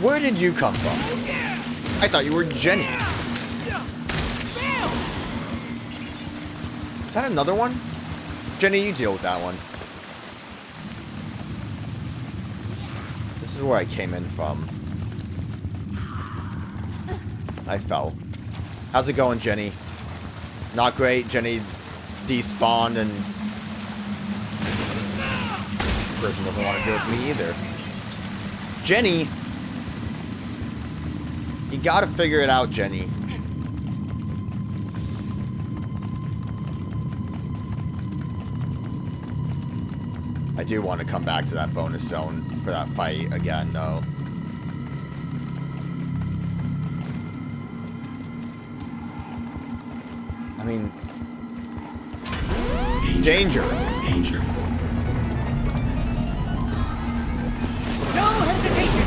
Where did you come from? I thought you were Jenny. Is that another one? Jenny, you deal with that one. This is where I came in from. I fell. How's it going, Jenny? Not great. Jenny despawned and this person doesn't want to deal with me either. Jenny! You gotta figure it out, Jenny. I do want to come back to that bonus zone for that fight again, though. I mean... Danger! Danger. No hesitation!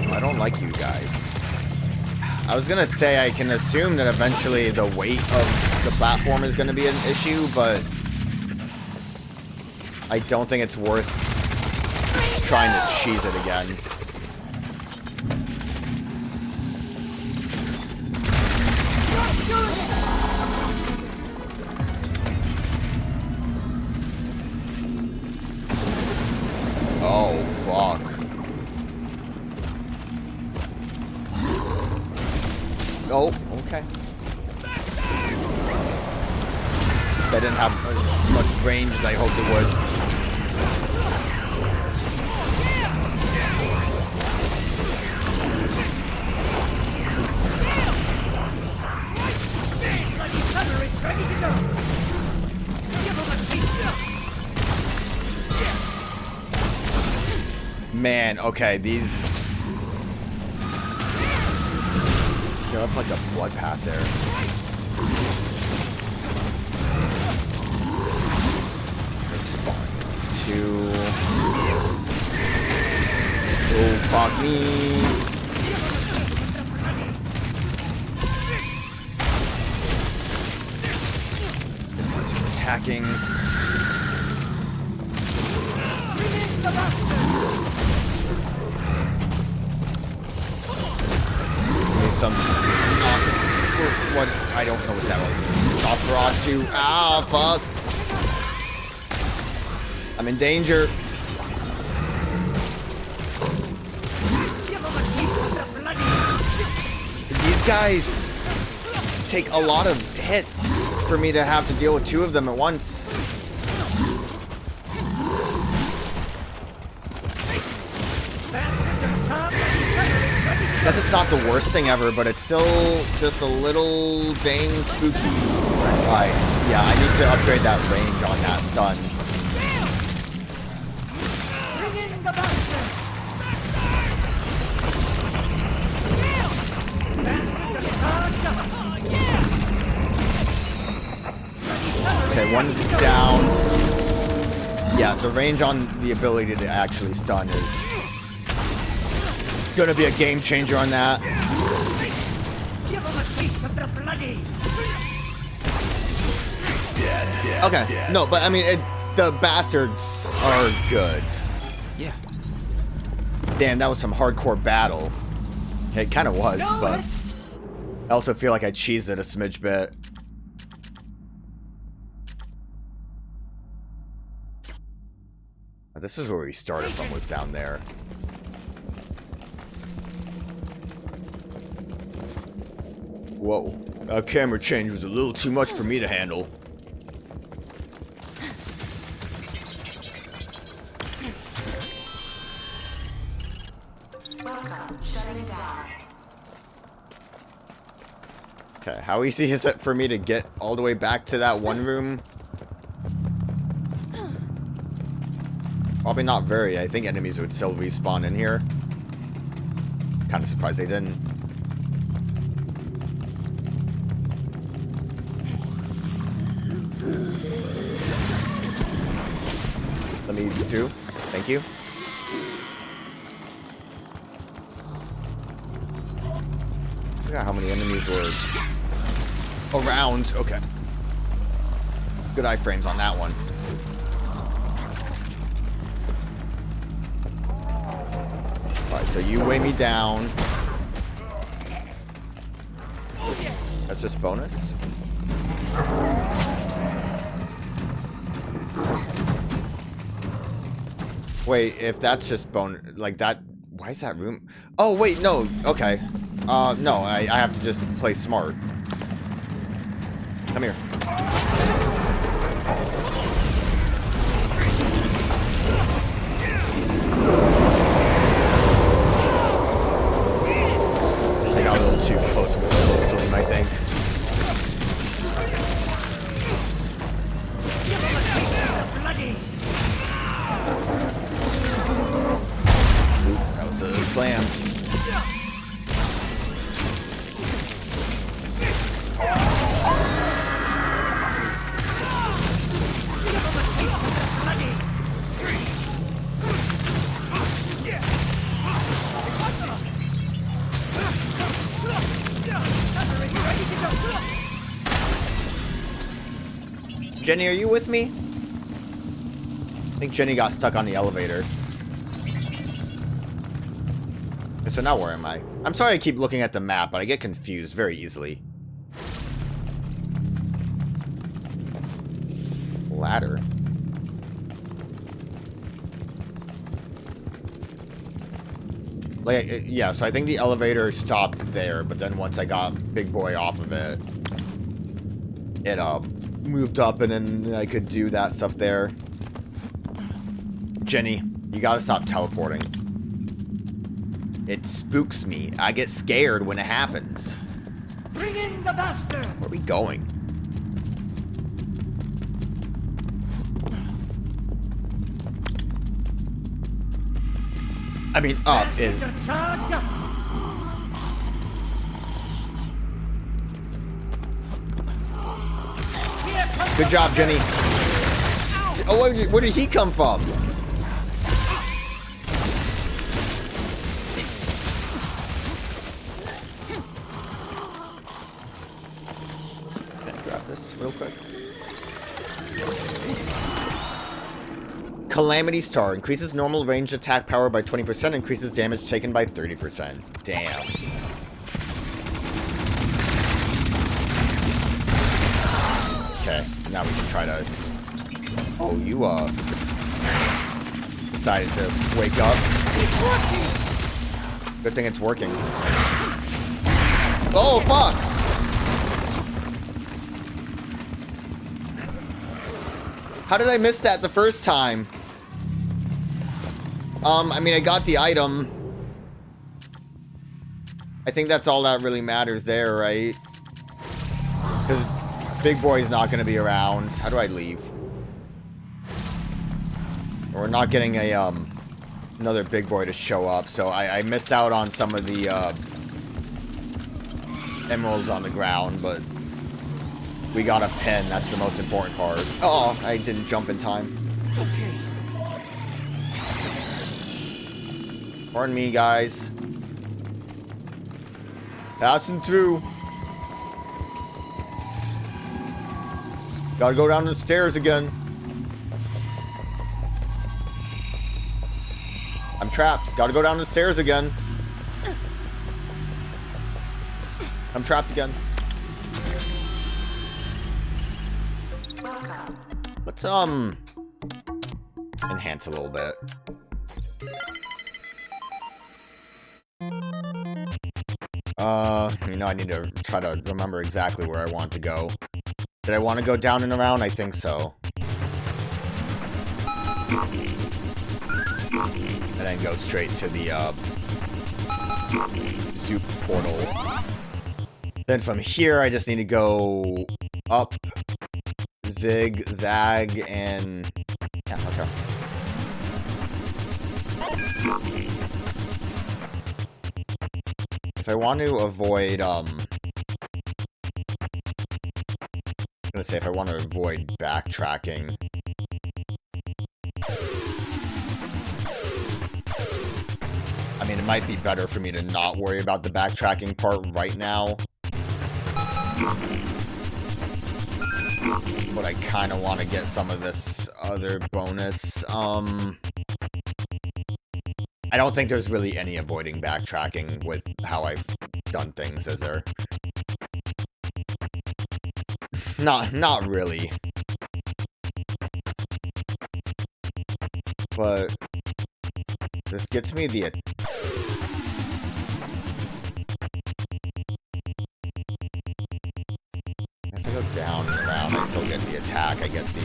I don't like you guys. I was gonna say I can assume that eventually the weight of the platform is gonna be an issue, but I don't think it's worth trying to cheese it again. Oh, fuck. Oh, okay. That didn't have as much range as I hoped it would. Man, okay, these... They left like a blood path there. They're spawning these two. Oh, fuck me. They're attacking. Some what I don't know what that was. Nosferatu. Ah, fuck. I'm in danger. These guys take a lot of hits for me to have to deal with two of them at once. I guess it's not the worst thing ever, but it's still just a little dang spooky. Right, yeah, I need to upgrade that range on that stun. Okay, one's down. Yeah, the range on the ability to actually stun is gonna be a game changer on that. Okay, no, but I mean, the bastards are good. Yeah. Damn, that was some hardcore battle. It kind of was, but I also feel like I cheesed it a smidge bit. This is where we started from, was down there. Whoa, that camera change was a little too much for me to handle. Welcome, shutting down. Okay, how easy is it for me to get all the way back to that one room? Probably not very. I think enemies would still respawn in here. Kind of surprised they didn't. Let me do. Thank you. I forgot how many enemies were around. Okay. Good iframes on that one. Alright, so you weigh me down. That's just bonus. Wait, if that's just bonus, like that, why is that room? Oh, wait, no, okay. No, I have to just play smart. Come here. I got a little too close with the Slim, I think. Oop, that was a slam. Jenny, are you with me? I think Jenny got stuck on the elevator. So now where am I? I'm sorry I keep looking at the map, but I get confused very easily. Ladder. Like, yeah, so I think the elevator stopped there, but then once I got Big Boy off of it, it moved up and then I could do that stuff there. Jenny, you gotta stop teleporting. It spooks me. I get scared when it happens. Bring in the bastard. Where are we going? I mean, up is... Good job, Jenny. Oh, where did he come from? Can I grab this real quick? Calamity Star. Increases normal range attack power by 20%. Increases damage taken by 30%. Damn. Okay, now we can try to... Oh, you, decided to wake up. It's working. Good thing it's working. Oh, fuck! How did I miss that the first time? I mean, I got the item. I think that's all that really matters there, right? Because Big Boy's not going to be around. How do I leave? We're not getting a, another Big Boy to show up, so I missed out on some of the, emeralds on the ground, but we got a pen. That's the most important part. Oh, I didn't jump in time. Okay. Pardon me, guys. Passing through. Gotta go down the stairs again. I'm trapped. Gotta go down the stairs again. I'm trapped again. Let's, enhance a little bit. You know, I need to try to remember exactly where I want to go. Did I want to go down and around? I think so. And then go straight to the, soup portal. Then from here, I just need to go up, zig, zag, and... yeah, okay. If I want to avoid, I'm gonna say if I want to avoid backtracking... I mean, it might be better for me to not worry about the backtracking part right now. But I kind of want to get some of this other bonus. I don't think there's really any avoiding backtracking with how I've done things, is there? Not really. But this gets me the... if I go down and around, I still get the attack. I get the...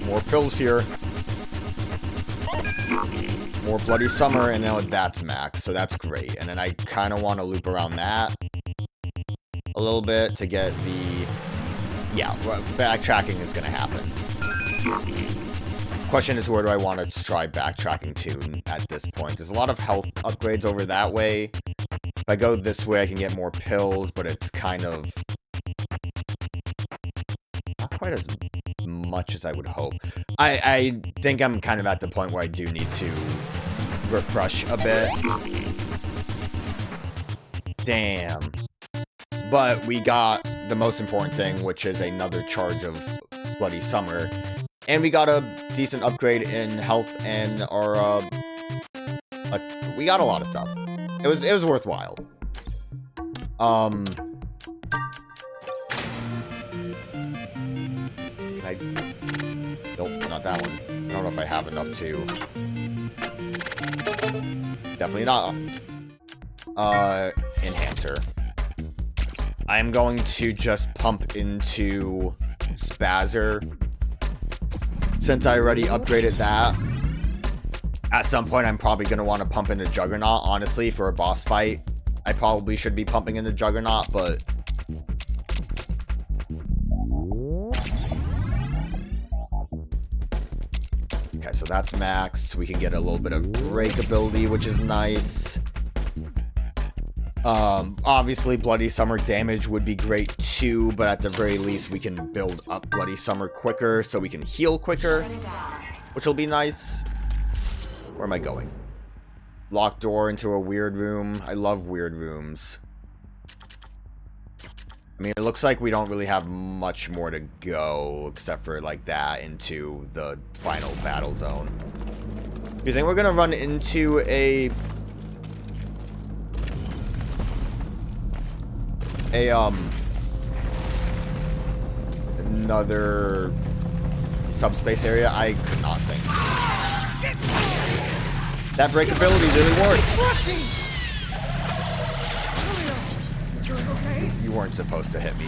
more pills here. More Bloody Summer, and now that's max, so that's great. And then I kind of want to loop around that a little bit to get the... yeah, backtracking is going to happen. Question is, where do I want to try backtracking to at this point? There's a lot of health upgrades over that way. If I go this way, I can get more pills, but it's kind of... not quite as much as I would hope. I think I'm kind of at the point where I do need to refresh a bit. Damn. But we got the most important thing, which is another charge of Bloody Summer. And we got a decent upgrade in health and our, we got a lot of stuff. It was worthwhile. Can I... nope, not that one. I don't know if I have enough to... definitely not. Enhancer. I am going to just pump into Spazzer, since I already upgraded that. At some point, I'm probably going to want to pump into Juggernaut, honestly, for a boss fight. I probably should be pumping into Juggernaut, but... okay, so that's max. We can get a little bit of break ability, which is nice. Obviously, Bloody Summer damage would be great too, but at the very least, we can build up Bloody Summer quicker, so we can heal quicker, which will be nice. Where am I going? Locked door into a weird room. I love weird rooms. I mean, it looks like we don't really have much more to go, except for, like, that into the final battle zone. Do you think we're gonna run into another subspace area? I could not think. That break ability really worked. You weren't supposed to hit me.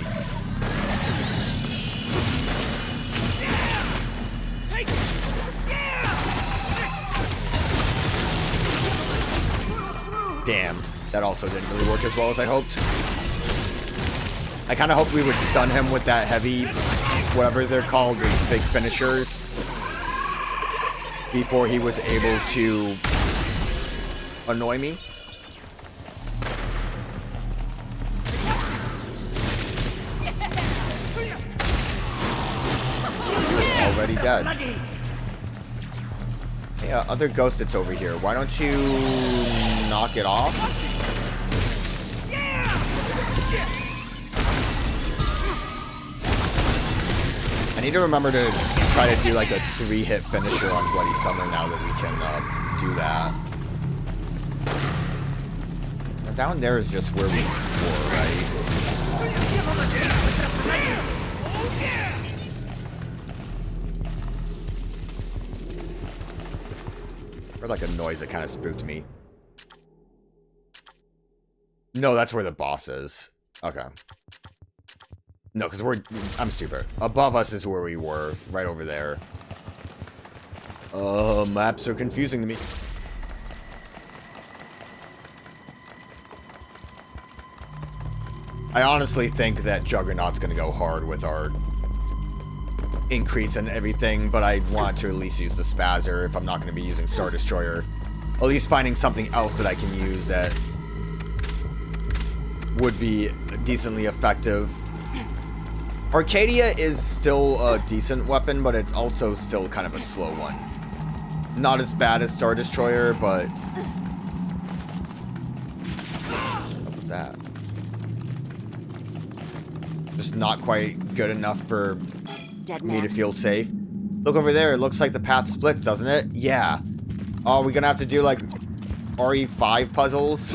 Damn, that also didn't really work as well as I hoped. I kind of hoped we would stun him with that heavy, whatever they're called, the big finishers, before he was able to annoy me. You're already dead. Yeah, other ghost that's over here. Why don't you knock it off? I need to remember to try to do like a 3-hit finisher on Bloody Summer now that we can do that. Now down there is just where we were, right? I heard like a noise that kind of spooked me. No, that's where the boss is. Okay. No, because I'm stupid. Above us is where we were, right over there. Maps are confusing to me. I honestly think that Juggernaut's gonna go hard with our increase in everything, but I want to at least use the Spazzer if I'm not gonna be using Star Destroyer. At least finding something else that I can use that would be decently effective. Arcadia is still a decent weapon, but it's also still kind of a slow one. Not as bad as Star Destroyer, but... that. Just not quite good enough for me to feel safe. Look over there, it looks like the path splits, doesn't it? Yeah. Oh, we're gonna have to do, like, RE5 puzzles?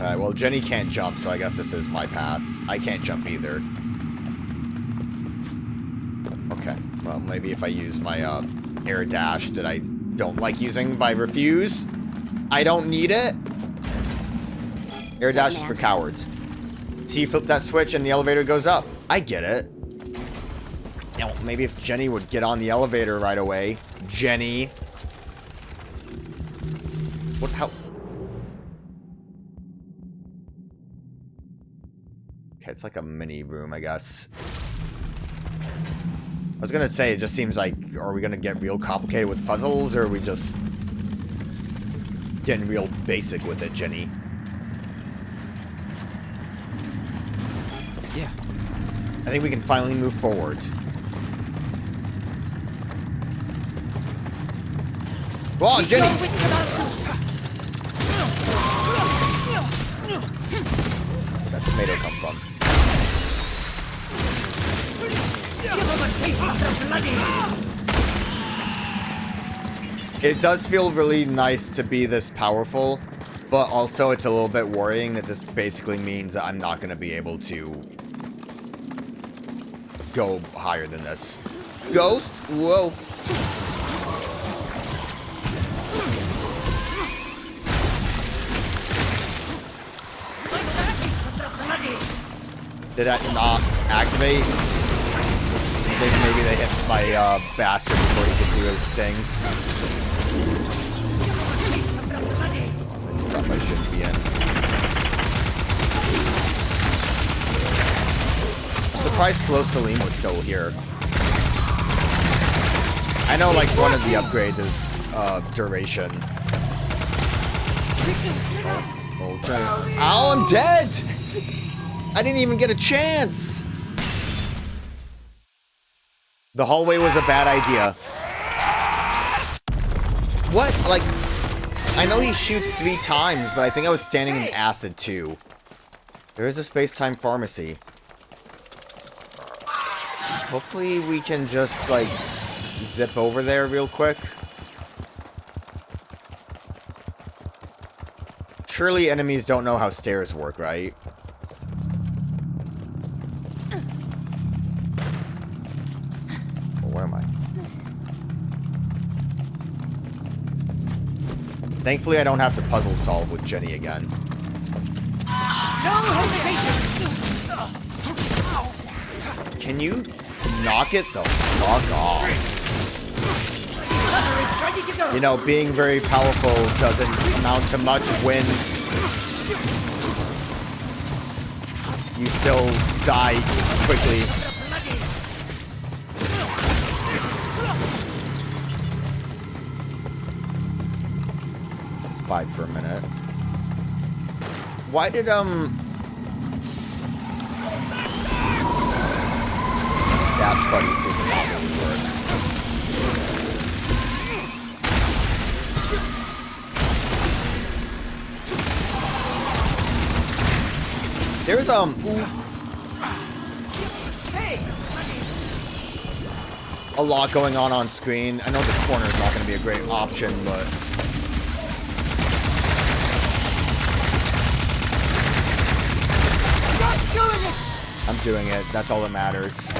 Alright, well, Jenny can't jump, so I guess this is my path. I can't jump either. Okay, well, maybe if I use my, air dash that I don't like using, but I refuse. I don't need it. Air dash is for cowards. See, you flip that switch and the elevator goes up. I get it. Now, maybe if Jenny would get on the elevator right away. Jenny. What, how? Okay, it's like a mini room, I guess. I was gonna say, it just seems like, are we gonna get real complicated with puzzles, or are we just getting real basic with it, Jenny? Yeah. I think we can finally move forward. Go on, Jenny! Where'd that tomato come from? It does feel really nice to be this powerful, but also it's a little bit worrying that this basically means that I'm not going to be able to go higher than this. Ghost? Whoa. Did that not activate? Maybe they hit my bastard before he could do his thing. Stuff I shouldn't be in. I'm surprised Slow Salim was still here. I know, like, one of the upgrades is duration. Oh, okay. Ow, I'm dead! I didn't even get a chance! The hallway was a bad idea. What? Like, I know he shoots 3 times, but I think I was standing in acid too. There is a space-time pharmacy. Hopefully we can just, like, zip over there real quick. Surely enemies don't know how stairs work, right? Where am I? Thankfully, I don't have to puzzle solve with Jenny again. No hesitation! Can you knock it the fuck off? You know, being very powerful doesn't amount to much when you still die quickly. Fight for a minute. Why did that buddy signal not really work? There's a lot going on screen. I know the corner is not going to be a great option, but I'm doing it. That's all that matters.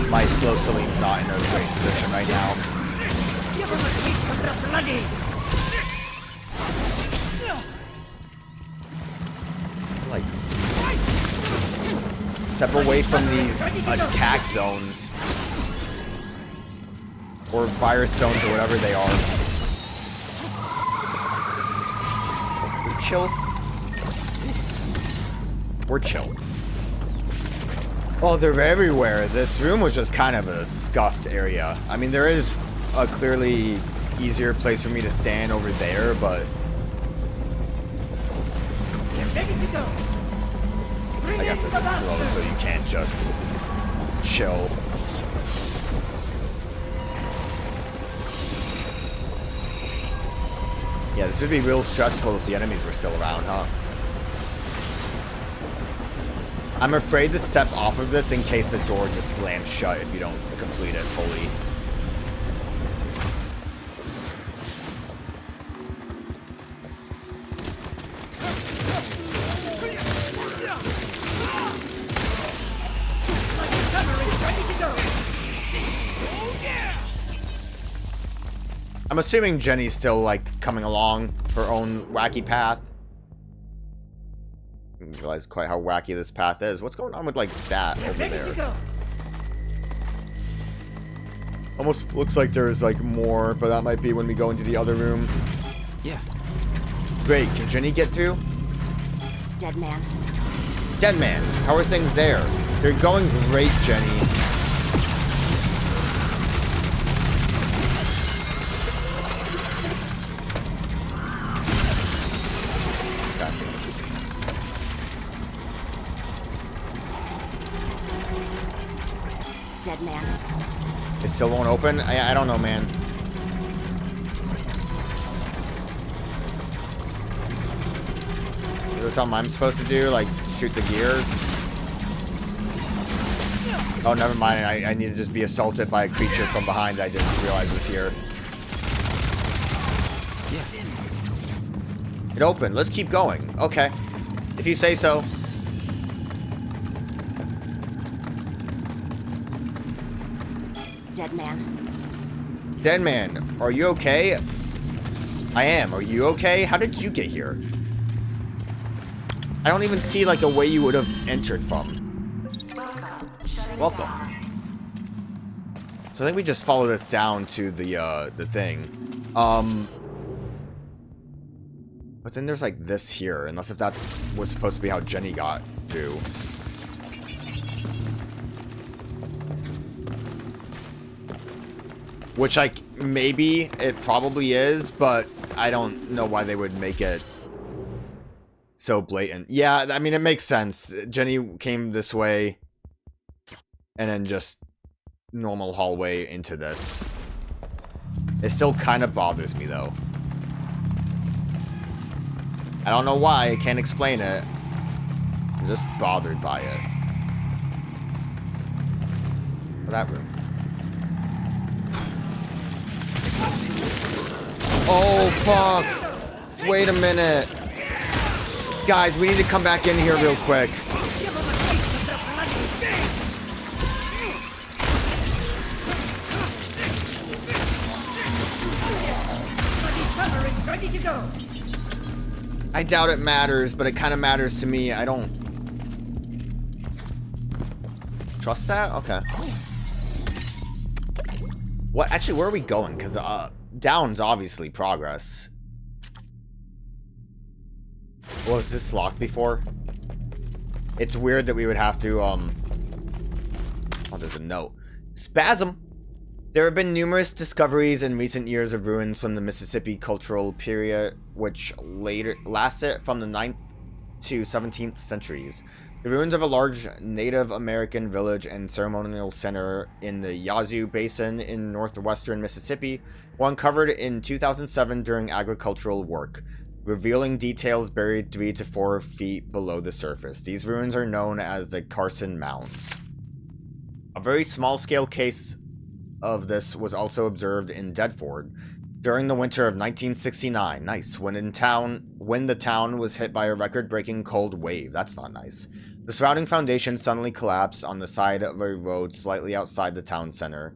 My slow Salim's not in a great position right now. Give him a taste of the bloody! Like, step away from these attack zones. Or virus zones or whatever they are. We're chill. We're chill. Oh, they're everywhere. This room was just kind of a scuffed area. I mean, there is a clearly easier place for me to stand over there, but I guess this is slow, so you can't just chill. Yeah, this would be real stressful if the enemies were still around, huh? I'm afraid to step off of this in case the door just slams shut if you don't complete it fully. I'm assuming Jenny's still, like, coming along her own wacky path. I didn't realize quite how wacky this path is. What's going on with, like, that over there? Almost looks like there's, like, more, but that might be when we go into the other room. Yeah. Great, can Jenny get to? Dead man. Dead man, how are things there? They're going great, Jenny. Dead man. It still won't open? I don't know, man. Is there something I'm supposed to do? Like, shoot the gears? Oh, never mind. I need to just be assaulted by a creature from behind that I didn't realize was here. Yeah. It opened. Let's keep going. Okay. If you say so. Dead man. Dead man, are you okay? I am. Are you okay? How did you get here? I don't even see, like, a way you would have entered from. Welcome. So I think we just follow this down to the thing. But then there's, like, this here. Unless if that's was supposed to be how Jenny got through. Which, like, maybe it probably is, but I don't know why they would make it so blatant. Yeah, I mean, it makes sense. Jenny came this way, and then just normal hallway into this. It still kind of bothers me, though. I don't know why. I can't explain it. I'm just bothered by it. That room. Oh, fuck. Wait a minute. Guys, we need to come back in here real quick. I doubt it matters, but it kind of matters to me. I don't trust that? Okay. What? Actually, where are we going? Because, down's obviously progress. Was this locked before? It's weird that we would have to, oh, there's a note. Spasm! There have been numerous discoveries in recent years of ruins from the Mississippi cultural period, which later lasted from the 9th to 17th centuries. The ruins of a large Native American village and ceremonial center in the Yazoo Basin in northwestern Mississippi were uncovered in 2007 during agricultural work, revealing details buried 3 to 4 feet below the surface. These ruins are known as the Carson Mounds. A very small-scale case of this was also observed in Deadford during the winter of 1969. Nice. When the town was hit by a record-breaking cold wave. That's not nice. The surrounding foundation suddenly collapsed on the side of a road slightly outside the town center.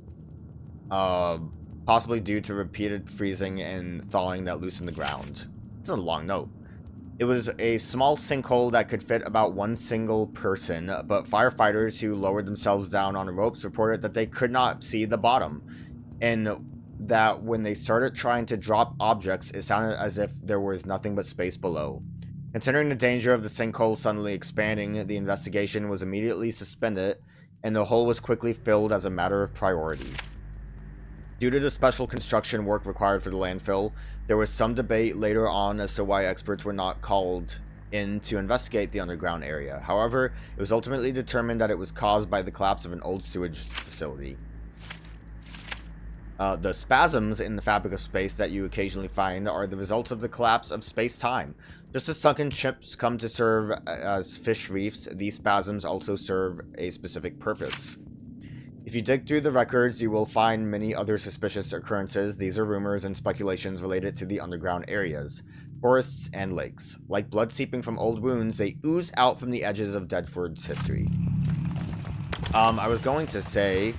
possibly due to repeated freezing and thawing that loosened the ground. It's a long note. It was a small sinkhole that could fit about one single person, but firefighters who lowered themselves down on ropes reported that they could not see the bottom, and that when they started trying to drop objects, it sounded as if there was nothing but space below. Considering the danger of the sinkhole suddenly expanding, the investigation was immediately suspended, and the hole was quickly filled as a matter of priority. Due to the special construction work required for the landfill, there was some debate later on as to why experts were not called in to investigate the underground area. However, it was ultimately determined that it was caused by the collapse of an old sewage facility. The spasms in the fabric of space that you occasionally find are the results of the collapse of space-time. Just as sunken ships come to serve as fish reefs, these spasms also serve a specific purpose. If you dig through the records, you will find many other suspicious occurrences. These are rumors and speculations related to the underground areas, forests, and lakes. Like blood seeping from old wounds, they ooze out from the edges of Deadford's history. I was going to say...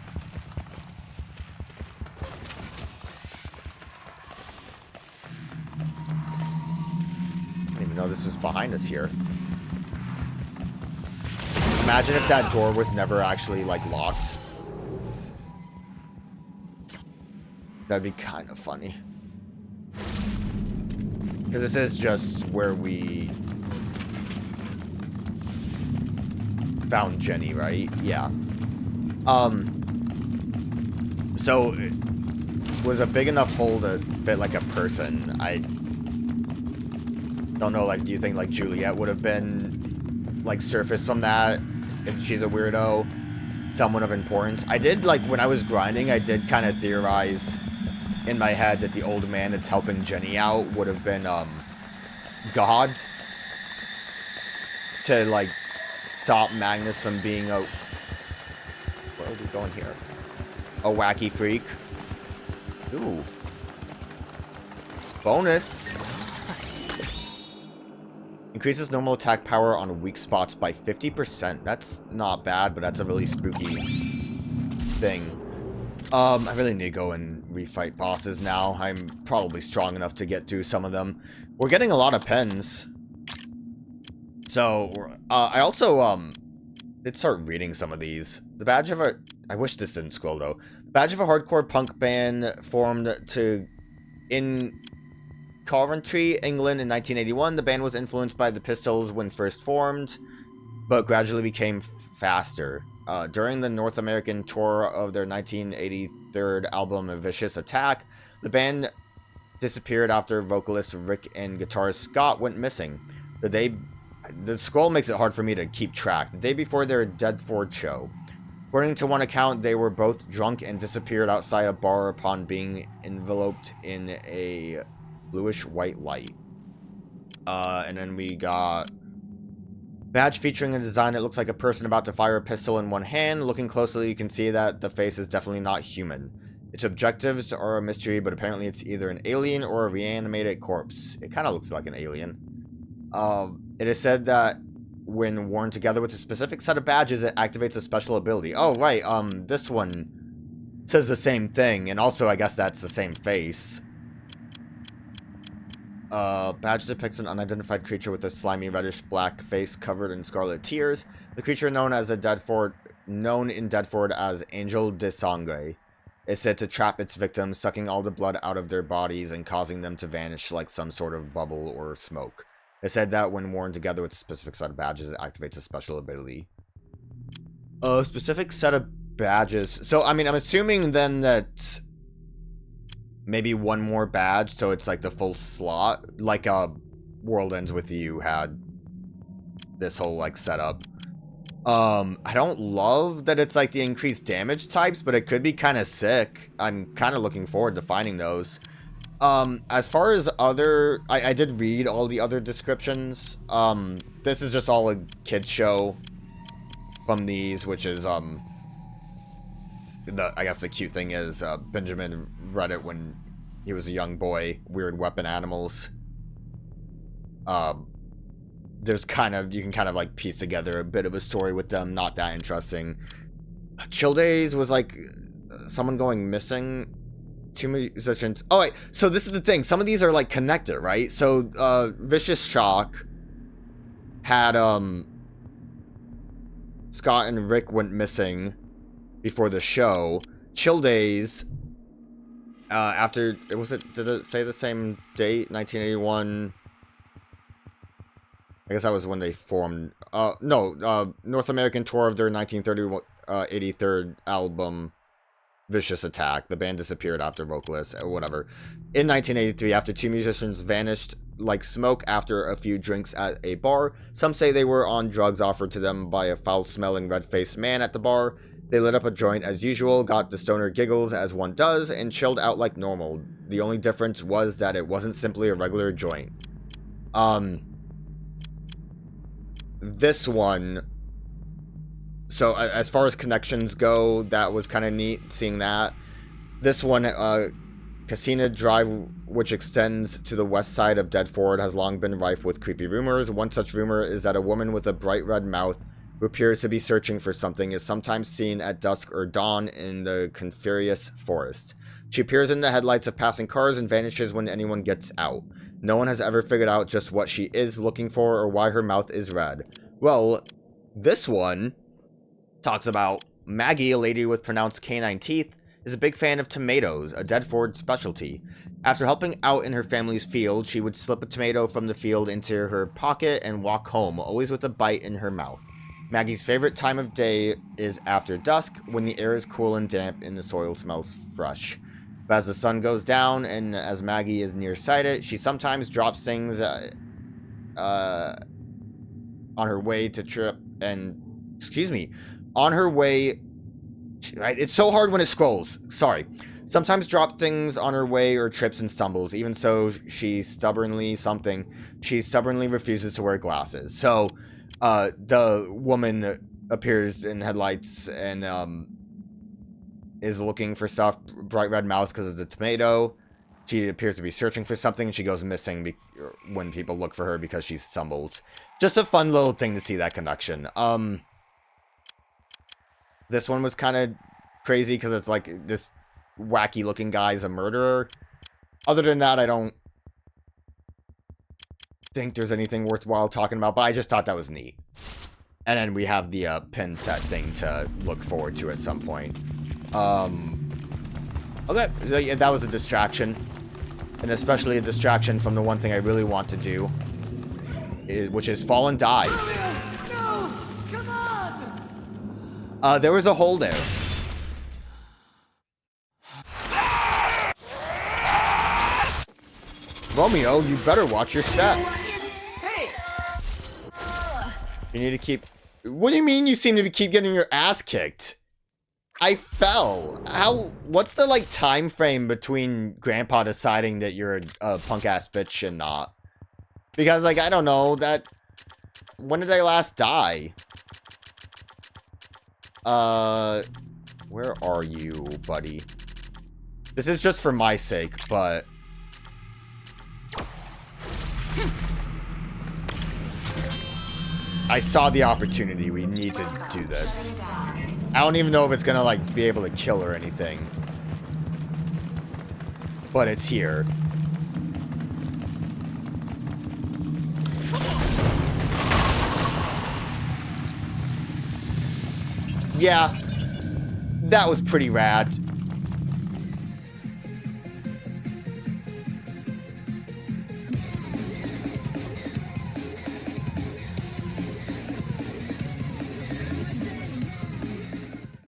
I didn't even know this was behind us here. Imagine if that door was never actually, like, locked. That'd be kind of funny. Because this is just where we found Jenny, right? Yeah. So it was a big enough hole to fit like a person. I don't know, like, do you think like Juliet would have been like surfaced from that if she's a weirdo? Someone of importance. I did, like, when I was grinding, I did kind of theorize in my head that the old man that's helping Jenny out would have been, God. To, like, stop Magnus from being a... Where are we going here? A wacky freak. Ooh. Bonus. Increases normal attack power on weak spots by 50%. That's not bad, but that's a really spooky thing. I really need to go and refight bosses now. I'm probably strong enough to get through some of them. We're getting a lot of pens. So, I also, did start reading some of these. The badge of a... I wish this didn't scroll, though. Badge of a hardcore punk band formed in Coventry, England in 1981. The band was influenced by the Pistols when first formed, but gradually became faster. During the North American tour of their 1983 album A Vicious Attack, the band disappeared after vocalist Rick and guitarist Scott went missing. The scroll makes it hard for me to keep track. The day before their Deadford show. According to one account, they were both drunk and disappeared outside a bar upon being enveloped in a bluish-white light. And then we got... Badge featuring a design that looks like a person about to fire a pistol in one hand. Looking closely, you can see that the face is definitely not human. Its objectives are a mystery, but apparently it's either an alien or a reanimated corpse. It kind of looks like an alien. It is said that when worn together with a specific set of badges, it activates a special ability. Oh, right, this one says the same thing, and also I guess that's the same face. Badge depicts an unidentified creature with a slimy reddish-black face covered in scarlet tears. The creature known in Deadford as Angel de Sangre is said to trap its victims, sucking all the blood out of their bodies and causing them to vanish like some sort of bubble or smoke. It said that when worn together with a specific set of badges, it activates a special ability. A specific set of badges. So, I mean, I'm assuming then that... maybe one more badge, so it's like the full slot, like World Ends With You had this whole like setup. I don't love that it's like the increased damage types, but it could be kind of sick. I'm kind of looking forward to finding those. As far as other, I did read all the other descriptions. This is just all a kid show from these, which is I guess the cute thing is Benjamin read it when he was a young boy. Weird weapon animals. There's kind of, you can kind of like piece together a bit of a story with them. Not that interesting. Chill Days was like someone going missing. two musicians. Oh wait, so this is the thing. Some of these are like connected, right? So Vicious Shock had Scott and Rick went missing before the show. Chill Days after did it say the same date? 1981. I guess that was when they formed. North American tour of their 83rd album, Vicious Attack. The band disappeared after vocalists or whatever. In 1983, after two musicians vanished like smoke after a few drinks at a bar. Some say they were on drugs offered to them by a foul-smelling, red-faced man at the bar. They lit up a joint as usual, got the stoner giggles as one does, and chilled out like normal. The only difference was that it wasn't simply a regular joint. This one, so as far as connections go, that was kind of neat seeing that. This one, Casina Drive, which extends to the west side of Deadford, has long been rife with creepy rumors. One such rumor is that a woman with a bright red mouth who appears to be searching for something is sometimes seen at dusk or dawn in the Confurious Forest. She appears in the headlights of passing cars and vanishes when anyone gets out. No one has ever figured out just what she is looking for or why her mouth is red. Well, this one talks about Maggie, a lady with pronounced canine teeth, is a big fan of tomatoes, a Deadford specialty. After helping out in her family's field, she would slip a tomato from the field into her pocket and walk home, always with a bite in her mouth. Maggie's favorite time of day is after dusk, when the air is cool and damp and the soil smells fresh. But as the sun goes down and as Maggie is nearsighted, she sometimes drops things on her way to trip and... on her way... It's so hard when it scrolls. Sorry. Sometimes drops things on her way or trips and stumbles. Even so, she stubbornly refuses to wear glasses. So, the woman appears in headlights and is looking for stuff. Bright red mouth because of the tomato. She appears to be searching for something. She goes missing when people look for her because she stumbles. Just a fun little thing to see that connection. This one was kind of crazy because it's like this wacky looking guy's a murderer. Other than that, I don't think there's anything worthwhile talking about, but I just thought that was neat. And then we have the pin set thing to look forward to at some point. Okay, so yeah, that was a distraction. And especially a distraction from the one thing I really want to do, which is fall and die. No! Come on! There was a hole there. Romeo, you better watch your step. Hey! You need to keep... What do you mean you seem to keep getting your ass kicked? I fell. What's the, like, time frame between Grandpa deciding that you're a punk-ass bitch and not? Because, like, I don't know, when did I last die? Where are you, buddy? This is just for my sake, but... I saw the opportunity. We need to do this. I don't even know if it's gonna, like, be able to kill or anything. But it's here. Yeah. That was pretty rad.